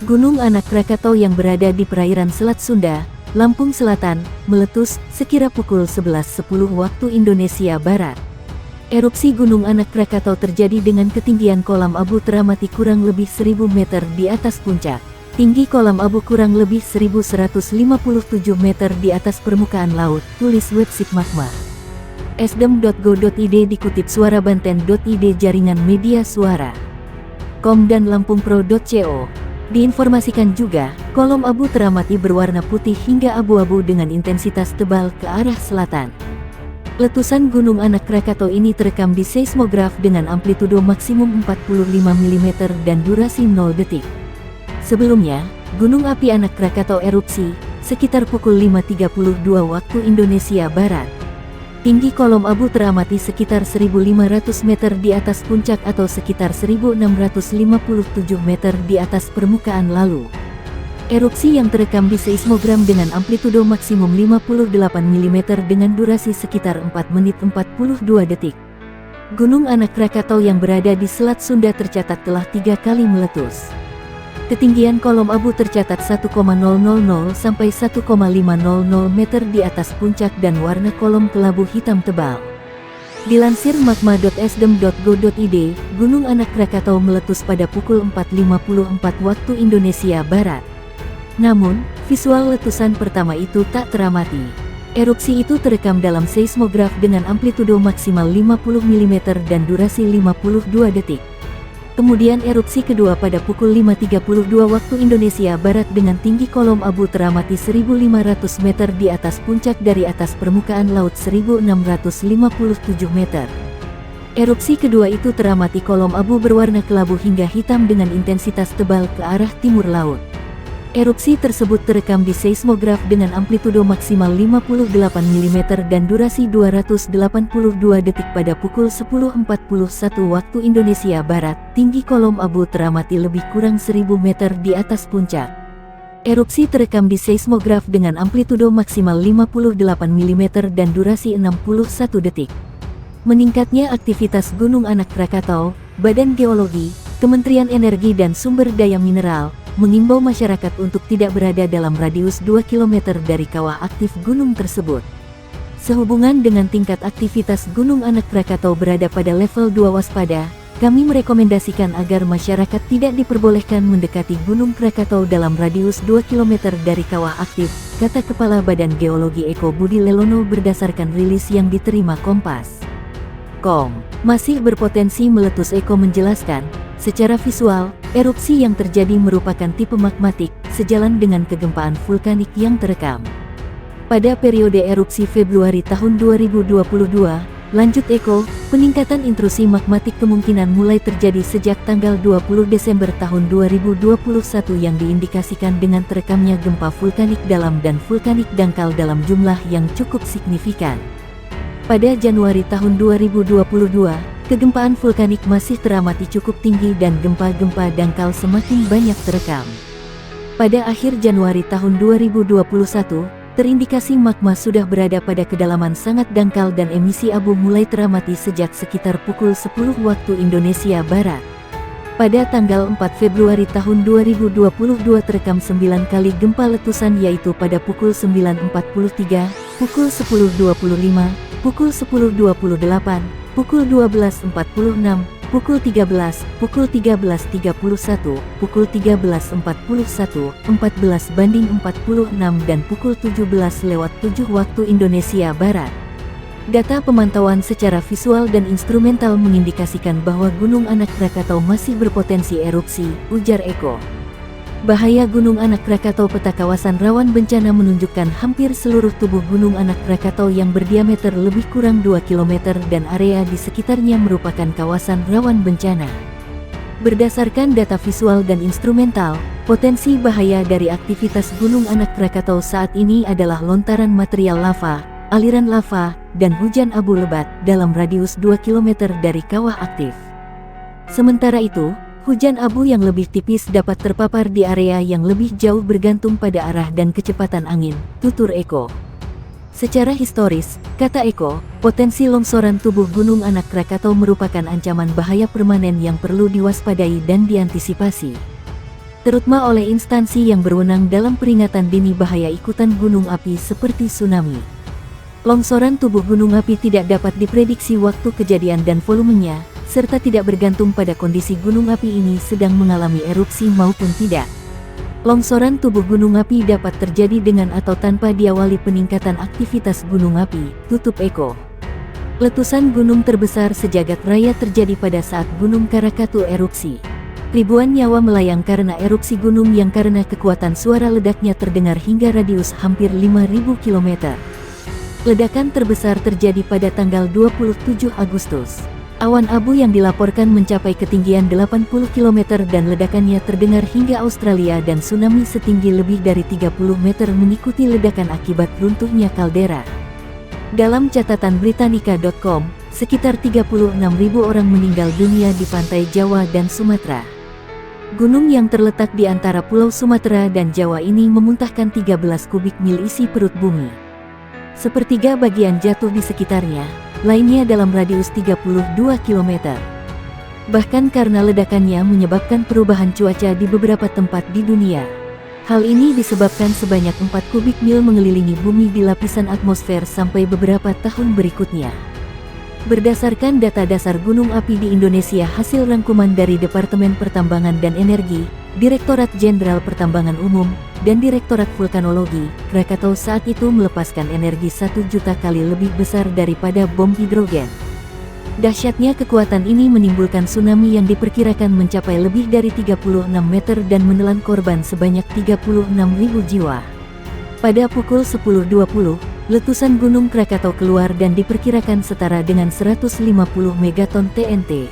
Gunung Anak Krakatau yang berada di perairan Selat Sunda, Lampung Selatan, meletus sekira pukul 11.10 waktu Indonesia Barat. Erupsi Gunung Anak Krakatau terjadi dengan ketinggian kolam abu teramati kurang lebih 1000 meter di atas puncak. Tinggi kolam abu kurang lebih 1157 meter di atas permukaan laut, tulis website Magma. Esdem.go.id dikutip suarabanten.id jaringan media suara. Com dan lampungpro.co. Diinformasikan juga, kolom abu teramati berwarna putih hingga abu-abu dengan intensitas tebal ke arah selatan. Letusan Gunung Anak Krakatau ini terekam di seismograf dengan amplitudo maksimum 45 mm dan durasi 0 detik. Sebelumnya, Gunung Api Anak Krakatau erupsi sekitar pukul 5.32 waktu Indonesia Barat. Tinggi kolom abu teramati sekitar 1.500 meter di atas puncak atau sekitar 1.657 meter di atas permukaan lalu. Erupsi yang terekam di seismogram dengan amplitudo maksimum 58 mm dengan durasi sekitar 4 menit 42 detik. Gunung Anak Krakatau yang berada di Selat Sunda tercatat telah 3 kali meletus. Ketinggian kolom abu tercatat 1,000 sampai 1,500 meter di atas puncak dan warna kolom kelabu hitam tebal. Dilansir magma.esdem.go.id, Gunung Anak Krakatau meletus pada pukul 4.54 waktu Indonesia Barat. Namun, visual letusan pertama itu tak teramati. Erupsi itu terekam dalam seismograf dengan amplitudo maksimal 50 mm dan durasi 52 detik. Kemudian erupsi kedua pada pukul 5.32 waktu Indonesia Barat dengan tinggi kolom abu teramati 1.500 meter di atas puncak dari atas permukaan laut 1.657 meter. Erupsi kedua itu teramati kolom abu berwarna kelabu hingga hitam dengan intensitas tebal ke arah timur laut. Erupsi tersebut terekam di seismograf dengan amplitudo maksimal 58 mm dan durasi 282 detik pada pukul 10.41 waktu Indonesia Barat. Tinggi kolom abu teramati lebih kurang 1000 meter di atas puncak. Erupsi terekam di seismograf dengan amplitudo maksimal 58 mm dan durasi 61 detik. Meningkatnya aktivitas Gunung Anak Krakatau, Badan Geologi, Kementerian Energi dan Sumber Daya Mineral mengimbau masyarakat untuk tidak berada dalam radius 2 km dari kawah aktif gunung tersebut. Sehubungan dengan tingkat aktivitas Gunung Anak Krakatau berada pada level 2 waspada, kami merekomendasikan agar masyarakat tidak diperbolehkan mendekati Gunung Krakatau dalam radius 2 km dari kawah aktif, kata Kepala Badan Geologi Eko Budi Lelono berdasarkan rilis yang diterima Kompas. Masih berpotensi meletus. Eko menjelaskan, secara visual, erupsi yang terjadi merupakan tipe magmatik, sejalan dengan kegempaan vulkanik yang terekam. Pada periode erupsi Februari tahun 2022, lanjut Eko, peningkatan intrusi magmatik kemungkinan mulai terjadi sejak tanggal 20 Desember tahun 2021 yang diindikasikan dengan terekamnya gempa vulkanik dalam dan vulkanik dangkal dalam jumlah yang cukup signifikan. Pada Januari tahun 2022, kegempaan vulkanik masih teramati cukup tinggi dan gempa-gempa dangkal semakin banyak terekam. Pada akhir Januari tahun 2021, terindikasi magma sudah berada pada kedalaman sangat dangkal dan emisi abu mulai teramati sejak sekitar pukul 10 waktu Indonesia Barat. Pada tanggal 4 Februari tahun 2022 terekam 9 kali gempa letusan yaitu pada pukul 9.43, pukul 10.25, pukul 10.28, pukul 12.46, pukul 13, pukul 13.31, pukul 13.41, 14:46 dan pukul 17:07 waktu Indonesia Barat. Data pemantauan secara visual dan instrumental mengindikasikan bahwa Gunung Anak Krakatau masih berpotensi erupsi, ujar Eko. Bahaya Gunung Anak Krakatau. Peta kawasan rawan bencana menunjukkan hampir seluruh tubuh Gunung Anak Krakatau yang berdiameter lebih kurang 2 km dan area di sekitarnya merupakan kawasan rawan bencana. Berdasarkan data visual dan instrumental, potensi bahaya dari aktivitas Gunung Anak Krakatau saat ini adalah lontaran material lava, aliran lava, dan hujan abu lebat dalam radius 2 km dari kawah aktif. Sementara itu, hujan abu yang lebih tipis dapat terpapar di area yang lebih jauh bergantung pada arah dan kecepatan angin, tutur Eko. Secara historis, kata Eko, potensi longsoran tubuh Gunung Anak Krakatau merupakan ancaman bahaya permanen yang perlu diwaspadai dan diantisipasi. terutama oleh instansi yang berwenang dalam peringatan dini bahaya ikutan gunung api seperti tsunami. Longsoran tubuh gunung api tidak dapat diprediksi waktu kejadian dan volumenya, serta tidak bergantung pada kondisi gunung api ini sedang mengalami erupsi maupun tidak. Longsoran tubuh gunung api dapat terjadi dengan atau tanpa diawali peningkatan aktivitas gunung api. Tutup Eko. Letusan gunung terbesar sejagat raya terjadi pada saat Gunung Krakatau erupsi. Ribuan nyawa melayang karena erupsi gunung yang karena kekuatan suara ledaknya terdengar hingga radius hampir 5.000 km. Ledakan terbesar terjadi pada tanggal 27 Agustus. Awan abu yang dilaporkan mencapai ketinggian 80 km dan ledakannya terdengar hingga Australia dan tsunami setinggi lebih dari 30 meter mengikuti ledakan akibat runtuhnya kaldera. Dalam catatan Britannica.com, sekitar 36.000 orang meninggal dunia di pantai Jawa dan Sumatera. Gunung yang terletak di antara Pulau Sumatera dan Jawa ini memuntahkan 13 kubik mil isi perut bumi. Sepertiga bagian jatuh di sekitarnya, lainnya dalam radius 32 km. Bahkan karena ledakannya menyebabkan perubahan cuaca di beberapa tempat di dunia. Hal ini disebabkan sebanyak 4 kubik mil mengelilingi bumi di lapisan atmosfer sampai beberapa tahun berikutnya. Berdasarkan data dasar gunung api di Indonesia hasil rangkuman dari Departemen Pertambangan dan Energi, Direktorat Jenderal Pertambangan Umum, dan Direktorat Vulkanologi, Krakatau saat itu melepaskan energi 1 juta kali lebih besar daripada bom hidrogen. Dahsyatnya kekuatan ini menimbulkan tsunami yang diperkirakan mencapai lebih dari 36 meter dan menelan korban sebanyak 36.000 jiwa. Pada pukul 10.20, letusan Gunung Krakatau keluar dan diperkirakan setara dengan 150 megaton TNT.